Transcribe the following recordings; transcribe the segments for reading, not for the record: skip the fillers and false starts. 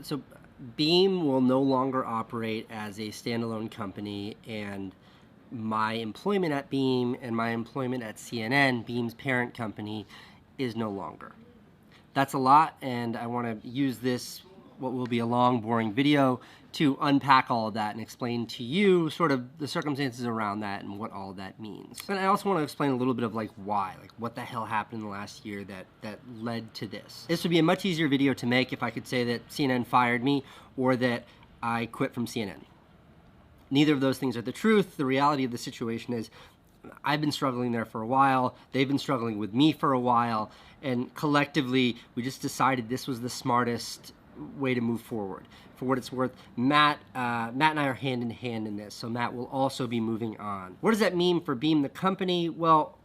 So BEME will no longer operate as a standalone company, and my employment at BEME and my employment at CNN, BEME's parent company, is no longer. That's a lot, and I want to use this, what will be a long, boring video, to unpack all of that and explain to you sort of the circumstances around that and what all of that means. And I also want to explain a little bit of like why, like what the hell happened in the last year that led to this. This would be a much easier video to make if I could say that CNN fired me or that I quit from CNN. Neither of those things are the truth. The reality of the situation is I've been struggling there for a while. They've been struggling with me for a while. And collectively, we just decided this was the smartest way to move forward. For what it's worth, Matt and I are hand in hand in this, so Matt will also be moving on. What does that mean for BEME, the company? Well,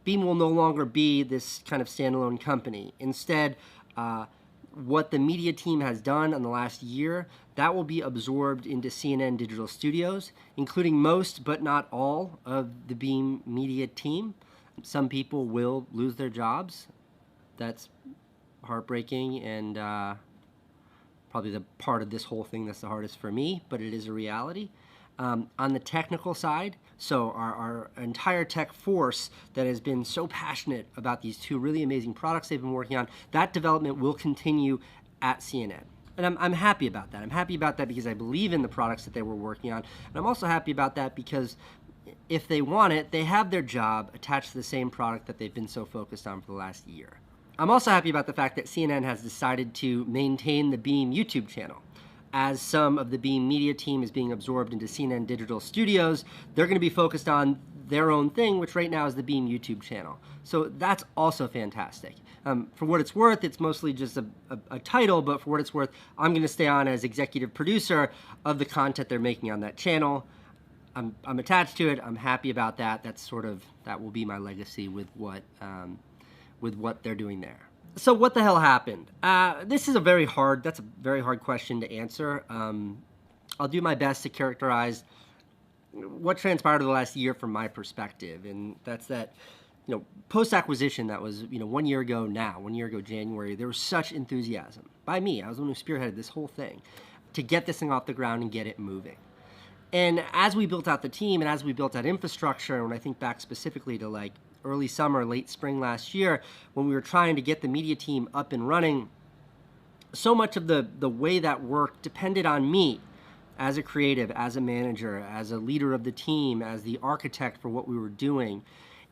BEME will no longer be this kind of standalone company. Instead, what the media team has done in the last year, that will be absorbed into CNN Digital Studios, including most but not all of the BEME media team. Some people will lose their jobs. That's heartbreaking and probably the part of this whole thing that's the hardest for me, but it is a reality. On the technical side, so our entire tech force that has been so passionate about these two really amazing products they've been working on, that development will continue at CNN. And I'm happy about that. I'm happy about that because I believe in the products that they were working on. And I'm also happy about that because if they want it, they have their job attached to the same product that they've been so focused on for the last year. I'm also happy about the fact that CNN has decided to maintain the BEME YouTube channel. As some of the BEME media team is being absorbed into CNN Digital Studios, they're going to be focused on their own thing, which right now is the BEME YouTube channel. So that's also fantastic. For what it's worth, it's mostly just a title, but for what it's worth, I'm going to stay on as executive producer of the content they're making on that channel. I'm attached to it. I'm happy about that. That will be my legacy with what they're doing there. So what the hell happened? That's a very hard question to answer. I'll do my best to characterize what transpired over the last year from my perspective, and that's that, post-acquisition, that was, 1 year ago now, 1 year ago January, there was such enthusiasm by me. I was the one who spearheaded this whole thing to get this thing off the ground and get it moving. And as we built out the team and as we built out infrastructure, and when I think back specifically to like early summer, late spring last year, when we were trying to get the media team up and running, so much of the way that worked depended on me as a creative, as a manager, as a leader of the team, as the architect for what we were doing.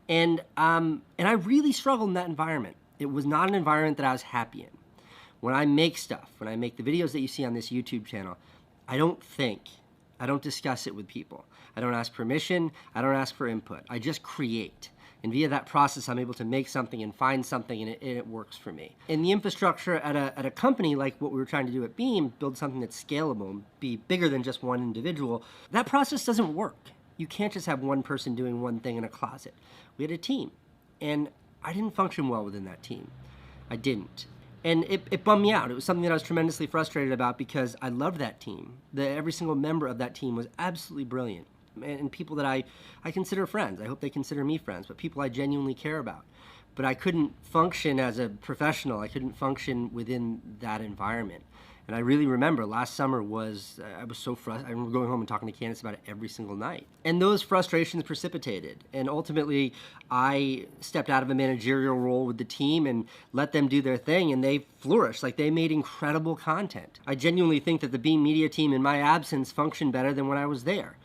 And I really struggled in that environment. It was not an environment that I was happy in. When I make stuff, when I make the videos that you see on this YouTube channel, I don't discuss it with people. I don't ask permission. I don't ask for input. I just create. And via that process, I'm able to make something and find something, and it works for me. And the infrastructure at a company like what we were trying to do at BEME, build something that's scalable and be bigger than just one individual, that process doesn't work. You can't just have one person doing one thing in a closet. We had a team, and I didn't function well within that team. I didn't. And it bummed me out. It was something that I was tremendously frustrated about because I loved that team. Every single member of that team was absolutely brilliant. And people that I consider friends. I hope they consider me friends, but people I genuinely care about. But I couldn't function as a professional. I couldn't function within that environment. And I really remember last summer I was so frustrated. I remember going home and talking to Candace about it every single night. And those frustrations precipitated. And ultimately, I stepped out of a managerial role with the team and let them do their thing, and they flourished. Like, they made incredible content. I genuinely think that the BEME media team in my absence functioned better than when I was there.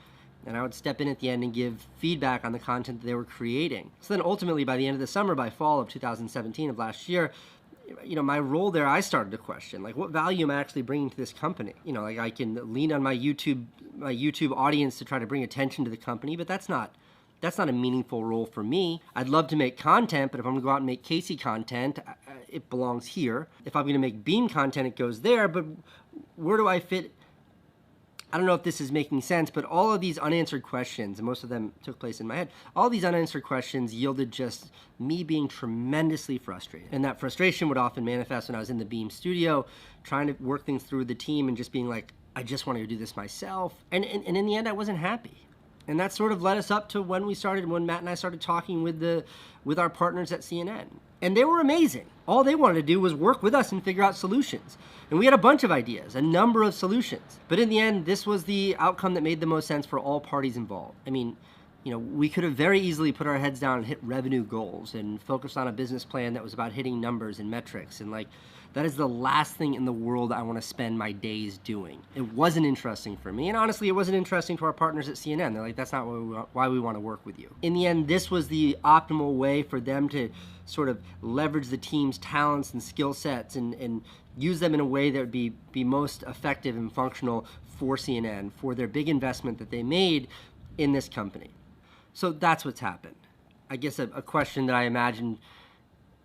And I would step in at the end and give feedback on the content that they were creating. So then ultimately, by the end of the summer, by fall of 2017 of last year, my role there, I started to question, like, what value am I actually bringing to this company? Like, I can lean on my YouTube audience to try to bring attention to the company, but that's not a meaningful role for me. I'd love to make content, but if I'm gonna go out and make Casey content, it belongs here. If I'm gonna make BEME content, it goes there, but where do I fit? I don't know if this is making sense, but all of these unanswered questions, and most of them took place in my head, all these unanswered questions yielded just me being tremendously frustrated. And that frustration would often manifest when I was in the BEME studio, trying to work things through with the team and just being like, I just want to do this myself. And in the end, I wasn't happy. And that sort of led us up to when Matt and I started talking with our partners at CNN. And they were amazing. All they wanted to do was work with us and figure out solutions. And we had a bunch of ideas, a number of solutions. But in the end, this was the outcome that made the most sense for all parties involved. I mean, we could have very easily put our heads down and hit revenue goals and focused on a business plan that was about hitting numbers and metrics. And that is the last thing in the world I want to spend my days doing. It wasn't interesting for me. And honestly, it wasn't interesting to our partners at CNN. They're like, that's not why we want to work with you. In the end, this was the optimal way for them to sort of leverage the team's talents and skill sets and use them in a way that would be most effective and functional for CNN, for their big investment that they made in this company. So that's what's happened. I guess a question that I imagine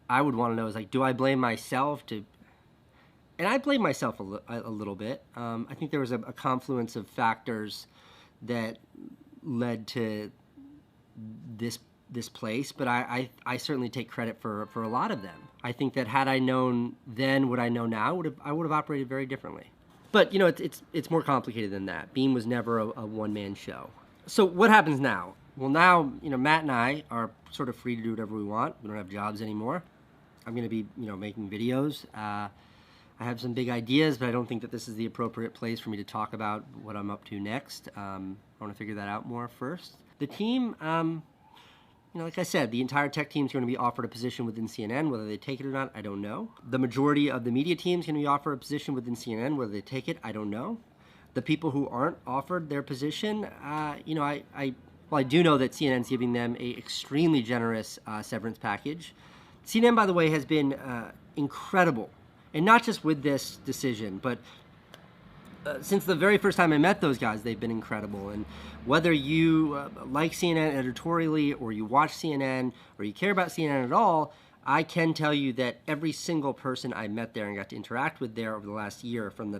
I would want to know is do I blame myself and I blame myself a little bit. I think there was a confluence of factors that led to this place, but I certainly take credit for a lot of them. I think that had I known then what I know now, I would have operated very differently. But it's more complicated than that. BEME was never a one-man show. So what happens now? Well, now, Matt and I are sort of free to do whatever we want. We don't have jobs anymore. I'm going to be, making videos. I have some big ideas, but I don't think that this is the appropriate place for me to talk about what I'm up to next. I want to figure that out more first. The team, like I said, the entire tech team is going to be offered a position within CNN. Whether they take it or not, I don't know. The majority of the media team is going to be offered a position within CNN. Whether they take it, I don't know. The people who aren't offered their position, I do know that CNN is giving them an extremely generous severance package. CNN, by the way, has been incredible. And not just with this decision, but since the very first time I met those guys, they've been incredible. And whether you like CNN editorially, or you watch CNN, or you care about CNN at all, I can tell you that every single person I met there and got to interact with there over the last year, from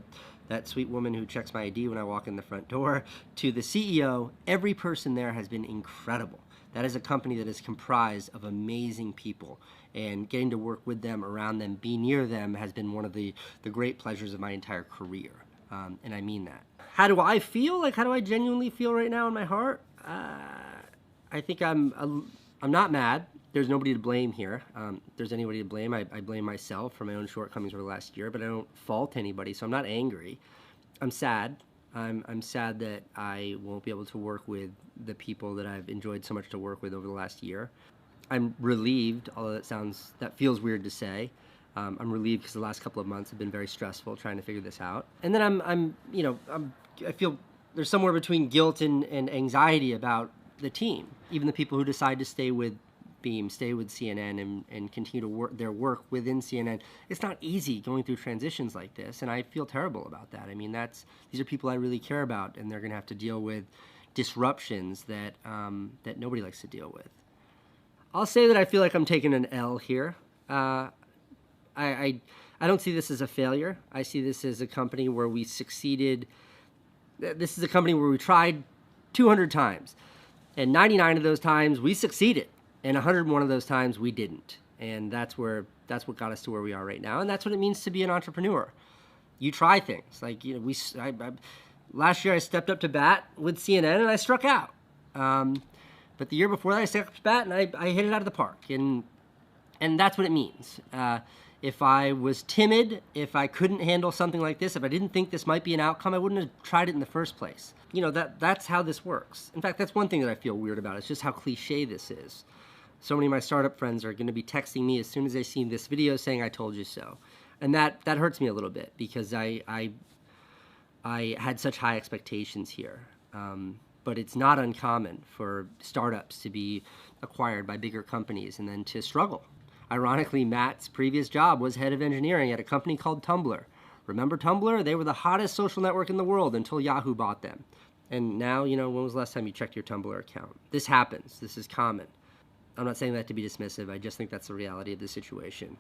that sweet woman who checks my ID when I walk in the front door, to the CEO, every person there has been incredible. That is a company that is comprised of amazing people, and getting to work with them, around them, be near them has been one of the great pleasures of my entire career, and I mean that. How do I feel? How do I genuinely feel right now in my heart? I think I'm not mad. There's nobody to blame here. If there's anybody to blame, I blame myself for my own shortcomings over the last year, but I don't fault anybody, so I'm not angry. I'm sad. I'm sad that I won't be able to work with the people that I've enjoyed so much to work with over the last year. I'm relieved, although that feels weird to say. I'm relieved because the last couple of months have been very stressful trying to figure this out. And then I feel there's somewhere between guilt and anxiety about the team. Even the people who decide to stay with BEME, stay with CNN, and continue to work their work within CNN. It's not easy going through transitions like this, and I feel terrible about that. I mean, these are people I really care about, and they're going to have to deal with disruptions that nobody likes to deal with. I'll say that I feel like I'm taking an L here. I don't see this as a failure. I see this as a company where we succeeded. This is a company where we tried 200 times, and 99 of those times we succeeded. And 101 of those times we didn't. And that's what got us to where we are right now. And that's what it means to be an entrepreneur. You try things. Last year I stepped up to bat with CNN and I struck out. But the year before that I stepped up to bat and I hit it out of the park. And that's what it means. If I was timid, if I couldn't handle something like this, if I didn't think this might be an outcome, I wouldn't have tried it in the first place. That's how this works. In fact, that's one thing that I feel weird about. It's just how cliche this is. So many of my startup friends are going to be texting me as soon as they see this video saying, I told you so. And that hurts me a little bit because I had such high expectations here. But it's not uncommon for startups to be acquired by bigger companies and then to struggle. Ironically, Matt's previous job was head of engineering at a company called Tumblr. Remember Tumblr? They were the hottest social network in the world until Yahoo bought them. And now, when was the last time you checked your Tumblr account? This happens. This is common. I'm not saying that to be dismissive. I just think that's the reality of the situation.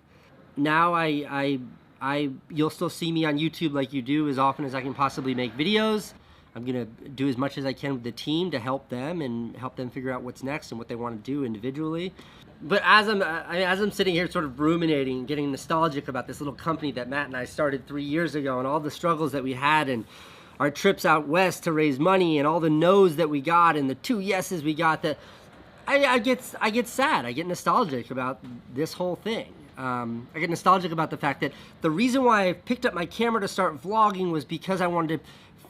Now you'll still see me on YouTube like you do as often as I can possibly make videos. I'm going to do as much as I can with the team to help them and help them figure out what's next and what they want to do individually. But as I'm sitting here sort of ruminating, getting nostalgic about this little company that Matt and I started 3 years ago and all the struggles that we had and our trips out west to raise money and all the no's that we got and the 2 yeses we got, that I get sad. I get nostalgic about this whole thing. I get nostalgic about the fact that the reason why I picked up my camera to start vlogging was because I wanted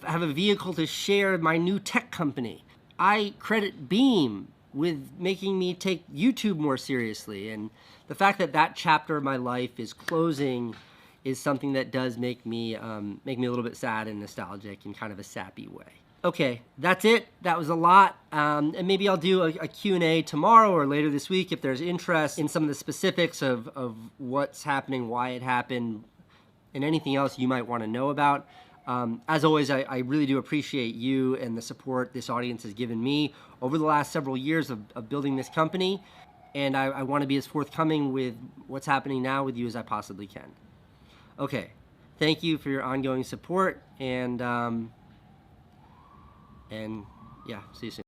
to have a vehicle to share my new tech company. I credit BEME with making me take YouTube more seriously, and the fact that that chapter of my life is closing is something that does make me a little bit sad and nostalgic in kind of a sappy way. Okay, that's it. That was a lot. And maybe I'll do a Q&A tomorrow or later this week if there's interest in some of the specifics of what's happening, why it happened, and anything else you might want to know about. As always, I really do appreciate you and the support this audience has given me over the last several years of building this company. And I want to be as forthcoming with what's happening now with you as I possibly can. Okay, thank you for your ongoing support, and yeah, see you soon.